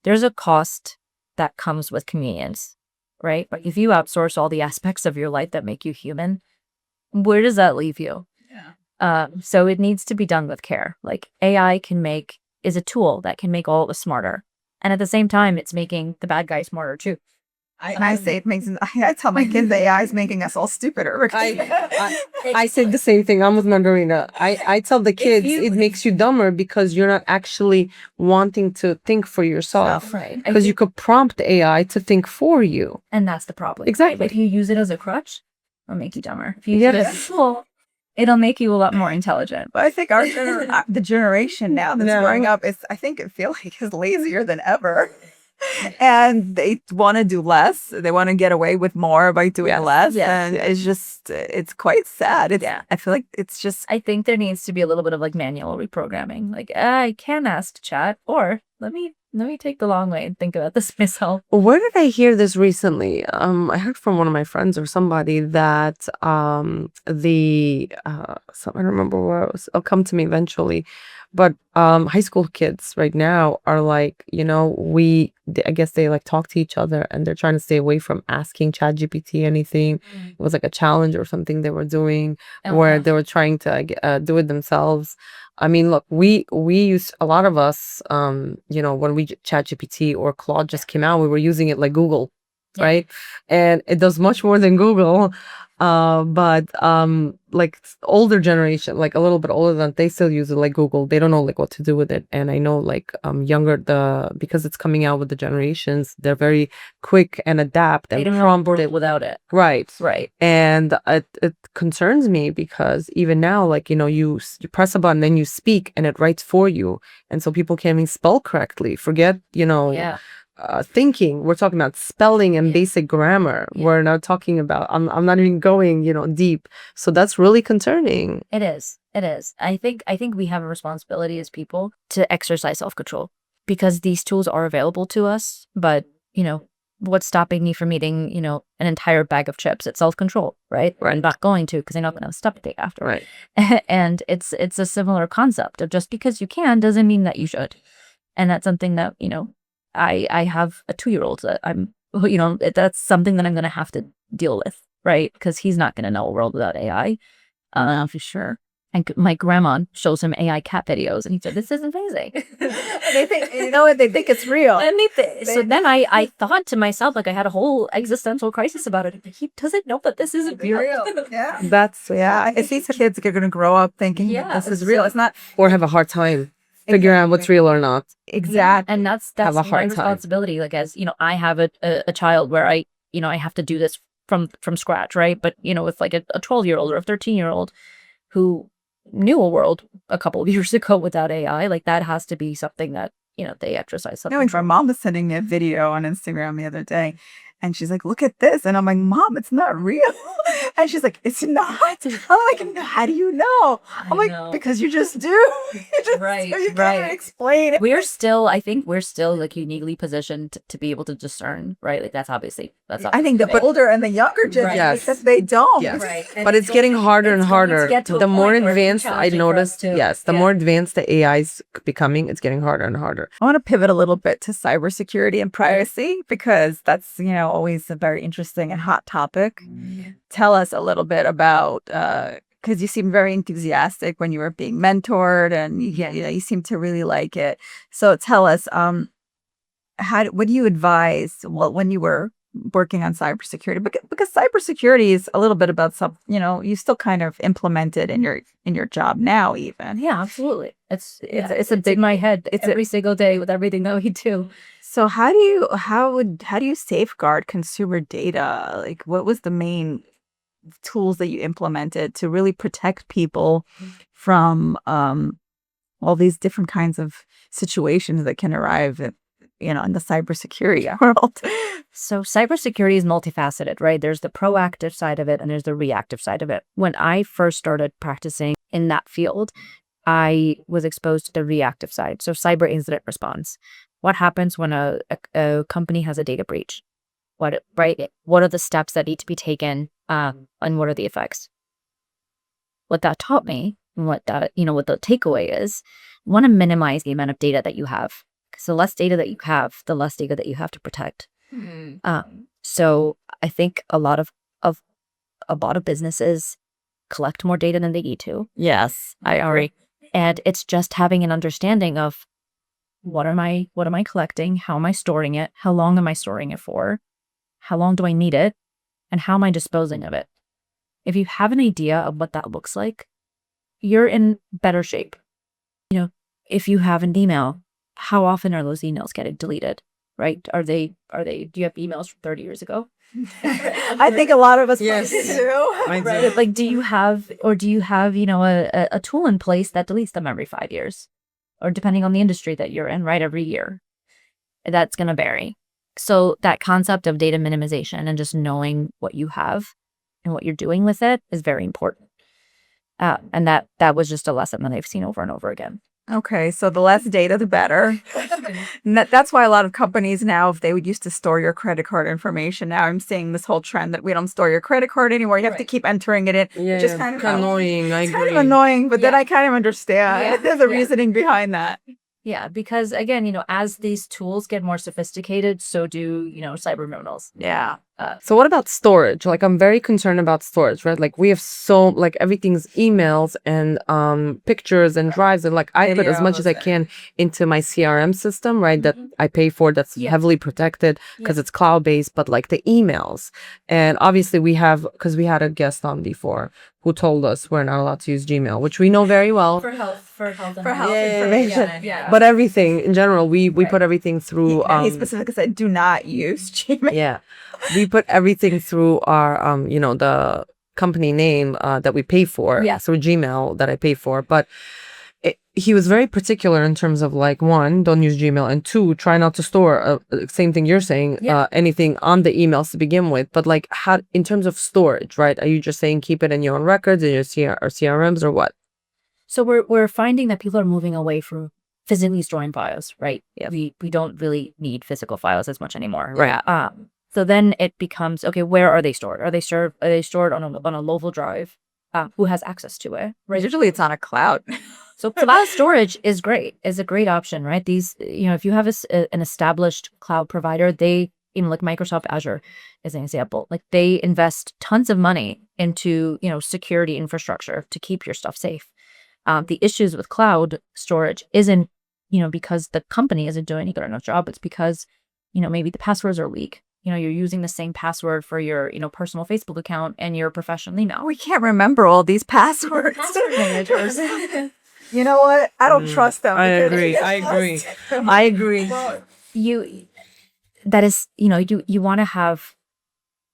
there's a cost that comes with convenience, right? But if you outsource all the aspects of your life that make you human, where does that leave you? Yeah. So it needs to be done with care. Like, AI is a tool that can make all of us smarter. And at the same time, it's making the bad guy smarter too. I say it makes. I tell my kids AI is making us all stupider. I say the same thing. I'm with Margarita. I tell the kids it makes you dumber because you're not actually wanting to think for yourself. Right. Because you could prompt AI to think for you. And that's the problem. Exactly. If you use it as a crutch, it'll make you dumber. If you use it as a tool, it'll make you a lot more intelligent. But I think the generation now that's growing up I think it feels like is lazier than ever. And they want to do less. They want to get away with more by doing less. Yes. And it's quite sad. I feel like it's just. I think there needs to be a little bit of like manual reprogramming. Like, I can ask chat, or let me take the long way and think about this myself. Where did I hear this recently? I heard from one of my friends or somebody that so I don't remember where it was. It'll come to me eventually. But high school kids right now are like, I guess they like talk to each other and they're trying to stay away from asking ChatGPT anything. It was like a challenge or something they were doing where they were trying to do it themselves. I mean, look, we use, a lot of us, when ChatGPT or Claude just came out, we were using it like Google, right? And it does much more than Google. But like older generation, like a little bit older than, they still use it like Google. They don't know like what to do with it. And I know like younger, because it's coming out with the generations, they're very quick and adapt and they don't prompt it without it. Right. And it concerns me because even now, like, you press a button and you speak and it writes for you. And so people can't even spell correctly. Forget, thinking. We're talking about spelling and basic grammar. We're not talking about, I'm not even going, deep. So that's really concerning. It is. I think we have a responsibility as people to exercise self-control, because these tools are available to us. But, what's stopping me from eating, an entire bag of chips? It's self-control, right? I'm not going to, because I know I'm going to have a stomach ache after. Right. And it's a similar concept of just because you can doesn't mean that you should. And that's something that, I have a 2-year-old that that's something that I'm going to have to deal with, right? Because he's not going to know a world without AI, for sure. And my grandma shows him AI cat videos, and he said, "This is amazing." They think, they think it's real. So then I thought to myself, like, I had a whole existential crisis about it. He doesn't know that this isn't real. Yeah, It's these kids are going to grow up thinking this is real. It's not, or have a hard time figuring out what's real or not. Exactly. And that's my responsibility. Like, as I have a child where I have to do this from scratch, right? But with like a 12-year-old or a 13-year-old who knew a world a couple of years ago without AI, like, that has to be something that they exercise. My mom was sending me a video on Instagram the other day, and she's like, "Look at this," and I'm like, "Mom, it's not real." And she's like, "It's not." I'm like, "How do you know?" I'm like, "Because you just do." Right. You can't explain it. I think we're still like uniquely positioned to be able to discern, right? Like, that's obviously I think the older and the younger generation, they don't. Yes. Right. But it's getting harder and harder. The more advanced, I noticed, the more advanced the AI is becoming, it's getting harder and harder. I want to pivot a little bit to cybersecurity and privacy, because that's, always a very interesting and hot topic. Tell us a little bit about, because you seem very enthusiastic when you were being mentored, and you seem to really like it. So tell us, what do you advise? Well, when you were working on cybersecurity, because cybersecurity is a little bit about you still kind of implement it in your job now, even. Yeah, absolutely. It's a big in my head. It's every single day with everything that we do. So how do you safeguard consumer data? Like, what was the main tools that you implemented to really protect people from all these different kinds of situations that can arrive in the cybersecurity world? So cybersecurity is multifaceted, right? There's the proactive side of it and there's the reactive side of it. When I first started practicing in that field, I was exposed to the reactive side. So cyber incident response. What happens when a company has a data breach? What are the steps that need to be taken, and what are the effects? What that taught me, and what the takeaway is, you want to minimize the amount of data that you have. Because the less data that you have, the less data that you have to protect. So I think a lot of businesses collect more data than they need to. Yes, I agree. And it's just having an understanding of what am I collecting? How am I storing it? How long am I storing it for? How long do I need it? And how am I disposing of it? If you have an idea of what that looks like, you're in better shape. If you have an email, how often are those emails getting deleted? Right? Do you have emails from 30 years ago? I think a lot of us Yes. do. Right? Like, do you have a tool in place that deletes them every 5 years? Or depending on the industry that you're in, right, every year. That's going to vary. So that concept of data minimization and just knowing what you have and what you're doing with it is very important. And that was just a lesson that I've seen over and over again. Okay, so the less data, the better. And that's why a lot of companies now, if they would used to store your credit card information, now I'm seeing this whole trend that we don't store your credit card anymore. You have to keep entering it in. Yeah, Just kind of annoying. I It's agree. kind of annoying, but then Yeah. I kind of understand. Yeah. There's a reasoning behind that. Yeah, because again, as these tools get more sophisticated, so do, cyber criminals. Yeah. So what about storage? Like, I'm very concerned about storage, right? Like, we have everything's emails and pictures and drives, and like I put as much as I can into my CRM system, right? That I pay for, that's heavily protected because it's cloud based. But like the emails, and obviously because we had a guest on before who told us we're not allowed to use Gmail, which we know very well. For health For health information. Yeah. But everything in general, we put everything through. He specifically said, do not use Gmail. Yeah, we put everything through our the company name that we pay for. Yeah. Through Gmail that I pay for. But he was very particular in terms of like, one, don't use Gmail, and two, try not to store same thing you're saying, anything on the emails to begin with. But like, how in terms of storage, right? Are you just saying keep it in your own records in your CRMs or what? So we're finding that people are moving away from physically storing files, right? Yeah. We don't really need physical files as much anymore, Right. right? So then it becomes, okay, where are they stored? Are they stored on a local drive? Who has access to it? Right. Usually it's on a cloud. So cloud storage is a great option, right? These, if you have an established cloud provider, they, like Microsoft Azure as an example, like they invest tons of money into, security infrastructure to keep your stuff safe. The issues with cloud storage isn't, because the company isn't doing a good enough job. It's because, maybe the passwords are weak. You're using the same password for your, personal Facebook account and your professional email. We can't remember all these passwords. Password managers. You know what? I don't trust them. I agree. I agree. You want to have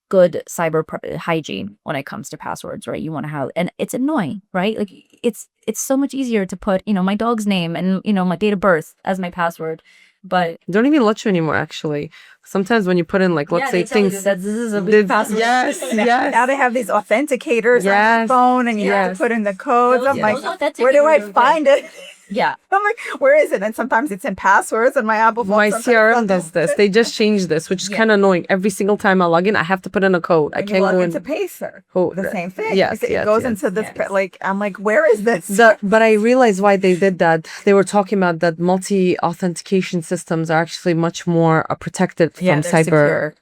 good cyber hygiene when it comes to passwords, right? You want to have, and it's annoying, right? Like it's so much easier to put, my dog's name and, my date of birth as my password, but Don't even let you anymore, actually. Sometimes when you put in, like, let's say things. that this is a big password. Yes. Now they have these authenticators on Yes. your phone, and you have Yes. to put in the codes. I'm like, those where do I authenticators are find it? Yeah. I'm like, where is it? And sometimes it's in passwords, and my Apple phone. My sometimes CRM doesn't. does this. They just changed this, which is kind of annoying. Every single time I log in, I have to put in a code. I When you can't log go into in. Pacer. Oh, The same thing. yes, It yes, goes yes. into this. Like, I'm like, where is this? But I realized why they did that. They were talking about that multi-authentication systems are actually much more protected from they're cyber. secure.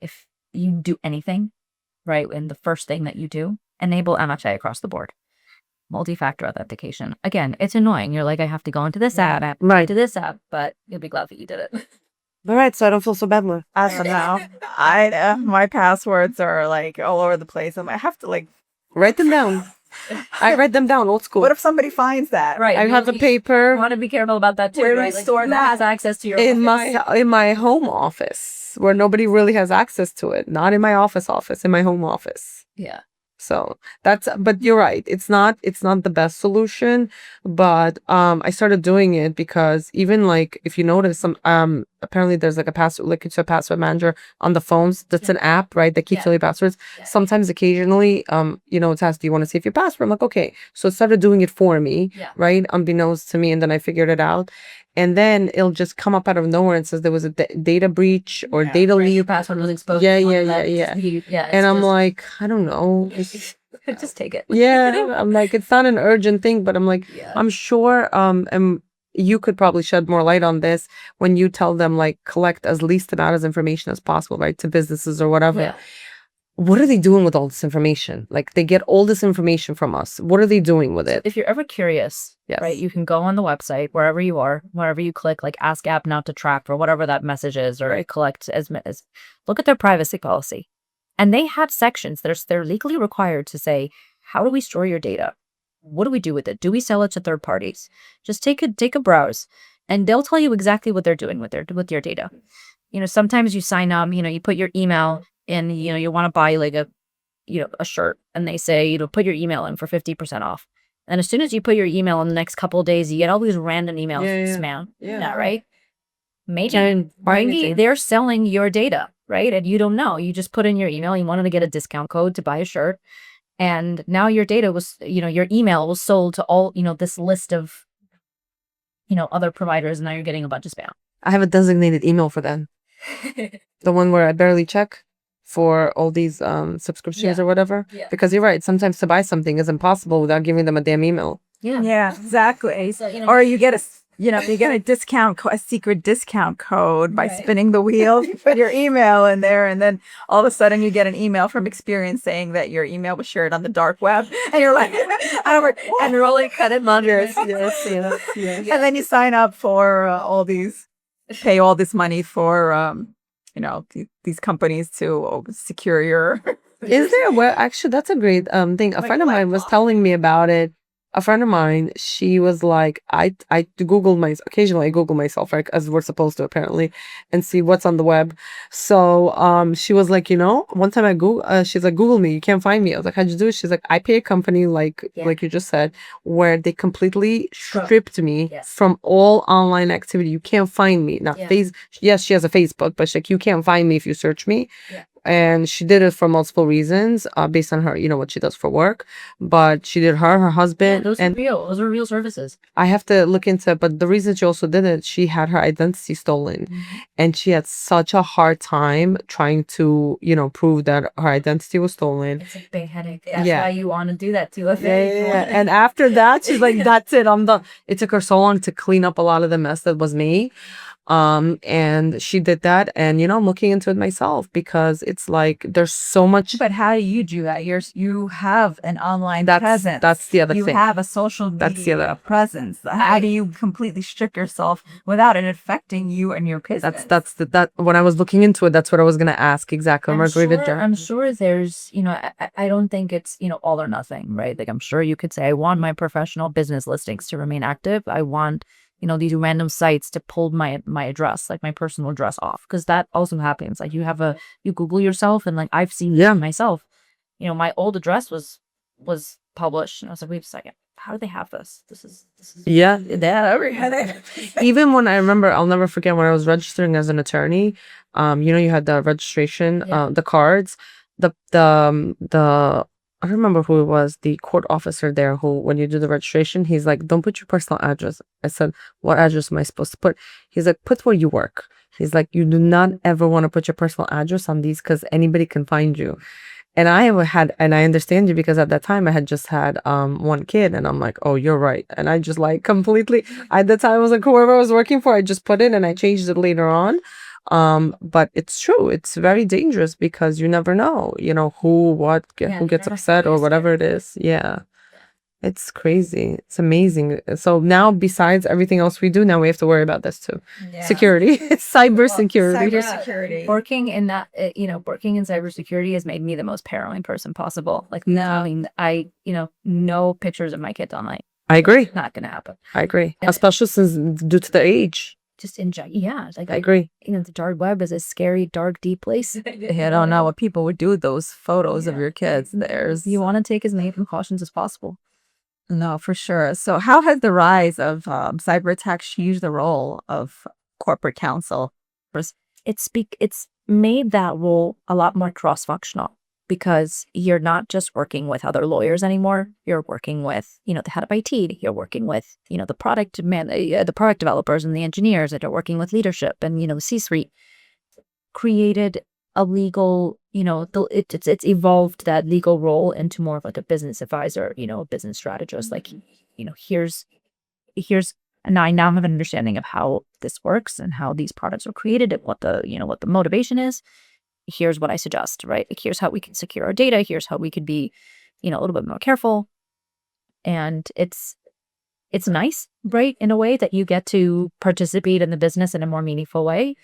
If you do anything, right, and the first thing that you do, enable MFA across the board. Multi-factor authentication. Again, it's annoying. You're like, I have to go into this app, I have to go Right. into this app, but you'll be glad that you did it. All right, so I don't feel so bad more. I don't know. My passwords are like all over the place. I have to like Write them down. I write them down, old school. What if somebody finds that? Right. I have the You paper want to be careful about that too. Where do right? you Like, store who that? has access to your in office? my home office where nobody really has access to it. Not in my office, in my home office. Yeah. So but you're right. It's not the best solution, but I started doing it because even like if you notice some apparently there's like a password, like it's a password manager on the phones. That's an app, right? That keeps Yeah. all your passwords. Yeah. Sometimes occasionally it asks, do you want to save your password? I'm like, okay. So it started doing it for me, Yeah. right? Unbeknownst to me, and then I figured it out. And then it'll just come up out of nowhere and says there was a data breach or data Right, your leak. password was exposed. Yeah, on yeah, that yeah, yeah. feed. Yeah. And I'm just- like, I don't know. just take it. Yeah, I'm like, it's not an urgent thing, but I'm like, Yeah. I'm sure, and you could probably shed more light on this when you tell them like collect as least amount of information as possible, right? To businesses or whatever. Yeah. What are they doing with all this information? Like they get all this information from us. What are they doing with it? If you're ever curious, Yes. right, you can go on the website, wherever you are, wherever you click, like ask app not to track or whatever that message is, or Right. collect as look at their privacy policy. And they have sections they're legally required to say, how do we store your data? What do we do with it? Do we sell it to third parties? Just take a browse, and they'll tell you exactly what they're doing with your data. Sometimes you sign up, you put your email in, you want to buy like a shirt, and they say, put your email in for 50% off. And as soon as you put your email in the next couple of days, you get all these random emails, Yeah. spam. Yeah. Right? Maybe And they're selling your data, right? And you don't know. You just put in your email. You wanted to get a discount code to buy a shirt. And now your data was, your email was sold to all, this list of, other providers. And now you're getting a bunch of spam. I have a designated email for them. The one where I barely check for all these subscriptions or whatever. Yeah. Because you're right. Sometimes to buy something is impossible without giving them a damn email. Yeah, exactly. So, Or you get a a secret discount code by spinning the wheel. You put your email in there, and then all of a sudden you get an email from Experience saying that your email was shared on the dark web, and you're like, and rolling credit monitors. Yes. and then you sign up for pay all this money for these companies to secure your. Is there actually that's a great thing. A friend of mine was telling me about it. A friend of mine, she was like, I Google occasionally I Google myself, right? As we're supposed to apparently, and see what's on the web. So she was like, one time I she's like, Google me, you can't find me. I was like, how'd you do it? She's like, I pay a company like you just said, where they completely stripped me from all online activity. You can't find me. Not Yes, she has a Facebook, but she's like, you can't find me if you search me. Yeah. And she did it for multiple reasons, based on her, what she does for work. But she did her husband. Those are real. Those are real services. I have to look into it. But the reason she also did it, she had her identity stolen. Mm-hmm. And she had such a hard time trying to, prove that her identity was stolen. It's a big headache. That's why you want to do that to us. Yeah. And after that, she's like, that's it. I'm done. It took her so long to clean up a lot of the mess that was me. And she did that, and I'm looking into it myself because it's like there's so much. But how do you do that? You have an online presence. That's the other you thing. You have a social media presence. How do you completely strip yourself without it affecting you and your business? That's when I was looking into it, that's what I was gonna ask exactly. Margarita. I'm sure there's, I don't think it's, all or nothing, right? Like I'm sure you could say, I want my professional business listings to remain active. I want these random sites to pull my address, like my personal address off. Because that also happens. Like you Google yourself, and like I've seen myself, my old address was published. And I was like, wait a second, how do they have this? This is Even when I remember, I'll never forget when I was registering as an attorney, you had the registration, the cards, I don't remember who it was, the court officer there who, when you do the registration, he's like, don't put your personal address. I said, what address am I supposed to put? He's like, put where you work. He's like, you do not ever want to put your personal address on these because anybody can find you. And I understand you because at that time I had just had one kid, and I'm like, oh, you're right. And I just like completely, at the time I was like, whoever I was working for, I just put it, and I changed it later on. But it's true. It's very dangerous because you never know, who gets upset or whatever it is. Yeah. It's crazy. It's amazing. So now, besides everything else we do, now we have to worry about this too. Security, cybersecurity. Cybersecurity. Working in that, working in cybersecurity has made me the most paranoid person possible. Like, no, I mean, no pictures of my kids online. I agree. Not gonna happen. I agree. And- Especially since due to the age. Just like I agree. The dark web is a scary, dark, deep place. You don't know what people would do with those photos of your kids. You want to take as many precautions as possible. No, for sure. So how has the rise of cyber attacks changed the role of corporate counsel? It's made that role a lot more cross-functional because you're not just working with other lawyers anymore. You're working with, the head of IT. You're working with, the product developers and the engineers that are working with leadership and, the C-suite. Created a legal, it's evolved that legal role into more of like a business advisor, a business strategist. Like, here's, and I now have an understanding of how this works and how these products are created and what the motivation is. Here's what I suggest, right? Like, here's how we can secure our data. Here's how we could be, a little bit more careful. And it's nice, right? In a way that you get to participate in the business in a more meaningful way.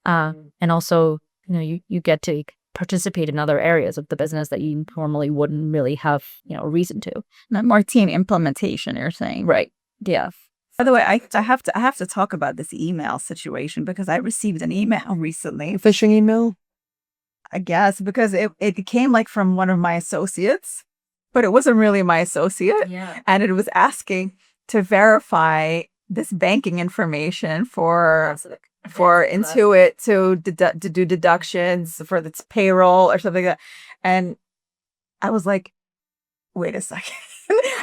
And also, you get to participate in other areas of the business that you normally wouldn't really have, a reason to. Not more team implementation, you're saying. Right. Yeah. By the way, I have to talk about this email situation because I received an email recently. Phishing email? I guess because it came like from one of my associates, but it wasn't really my associate. Yeah. And it was asking to verify this banking information for Intuit to do deductions for its payroll or something like that. And I was like, wait a second.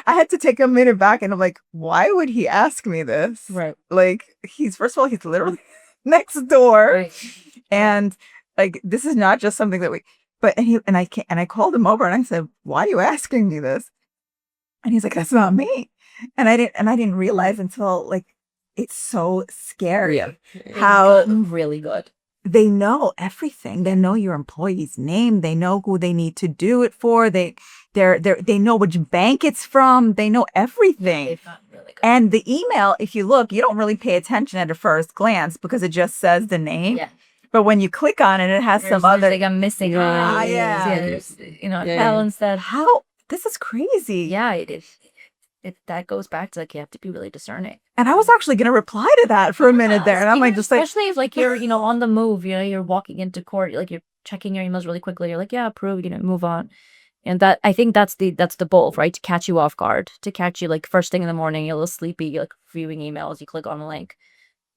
I had to take a minute back and I'm like, why would he ask me this? Right. Like, first of all, he's literally next door. Right. And like, this is not just something that I called him over and I said, why are you asking me this? And he's like, that's not me. And I didn't realize until like, it's so scary. Yeah. How really good. they know everything. They know your employee's name. They know who they need to do it for. They know which bank it's from. They know everything. Really good. And the email, if you look, you don't really pay attention at a first glance because it just says the name. Yeah. But when you click on it, it has some other. Like I'm missing. Yeah. There's, Yeah. balance that. How this is crazy. Yeah, it is. That goes back to like you have to be really discerning. And I was actually gonna reply to that for a minute there, and I'm like, especially if like you're on the move, you're walking into court, you're checking your emails really quickly. You're like, yeah, approved, move on. And that I think that's the goal, right? To catch you off guard, to catch you like first thing in the morning, you're a little sleepy, you're like viewing emails, you click on the link.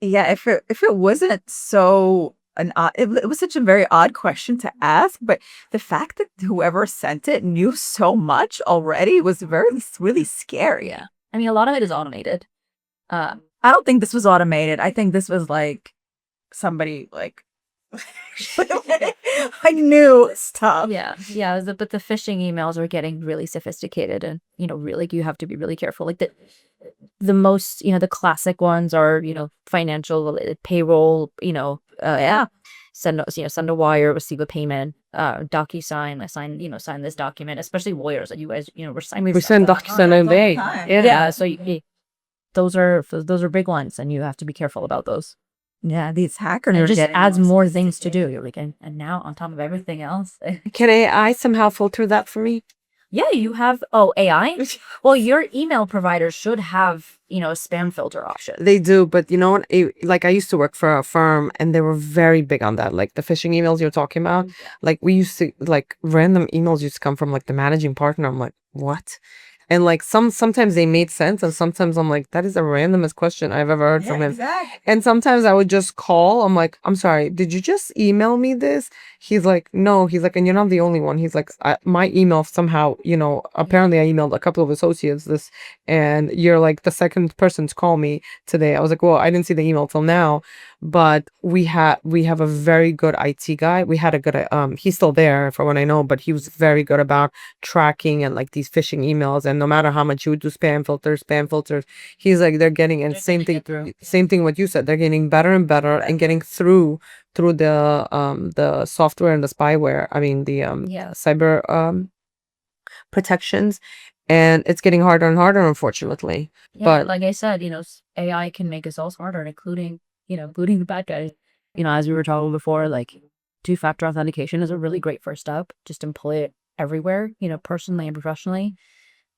Yeah, if it wasn't so it was such a very odd question to ask, but the fact that whoever sent it knew so much already was really scary. Yeah, I mean, a lot of it is automated. I don't think this was automated. I think this was like somebody like I knew stuff. Yeah. But the phishing emails are getting really sophisticated, and really you have to be really careful. Like the most the classic ones are financial related, payroll. Send a wire, receive a payment, DocuSign, sign this document. Especially lawyers that you guys we send DocuSign every day. Yeah. So those are big ones, and you have to be careful about those. Yeah, these hackers it just adds more things to do. You're like, and now on top of everything else, Can AI somehow filter that for me? yeah, you have AI. Well, your email provider should have a spam filter option. They do, but you know what? Like I used to work for a firm, and they were very big on that. Like the phishing emails you're talking about. Like we used to like random emails used to come from like the managing partner. I'm like, what? And like sometimes they made sense, and sometimes I'm like, that is the randomest question I've ever heard from him. Exactly. And sometimes I would just call. I'm like, I'm sorry, did you just email me this? He's like, no. He's like, and you're not the only one. He's like, my email somehow, apparently I emailed a couple of associates this, and you're like the second person to call me today. I was like, well, I didn't see the email till now, but we have a very good IT guy. We had a good, he's still there for what I know, but he was very good about tracking and like these phishing emails. And no matter how much you would do spam filters, he's like, they're getting, and same thing what you said, they're getting better and better and getting through the software and the spyware. I mean the cyber protections. And it's getting harder and harder, unfortunately. Yeah, But like I said, AI can make us all smarter, including the bad guys. As we were talking before, like two-factor authentication is a really great first step. Just employ it everywhere, personally and professionally.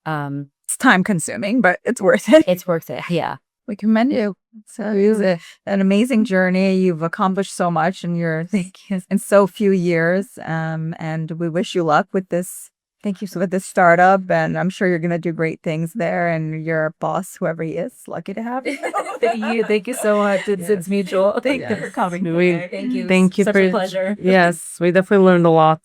It's time consuming, but it's worth it. It's worth it. Yeah. We commend you. So it's an amazing journey. You've accomplished so much in so few years. And we wish you luck with this. Thank you with this startup, and I'm sure you're going to do great things there. And your boss, whoever he is, lucky to have you. Thank you so much. It's mutual. Thank you for coming. we Thank you. thank you Such for a pleasure. Yes, we definitely learned a lot.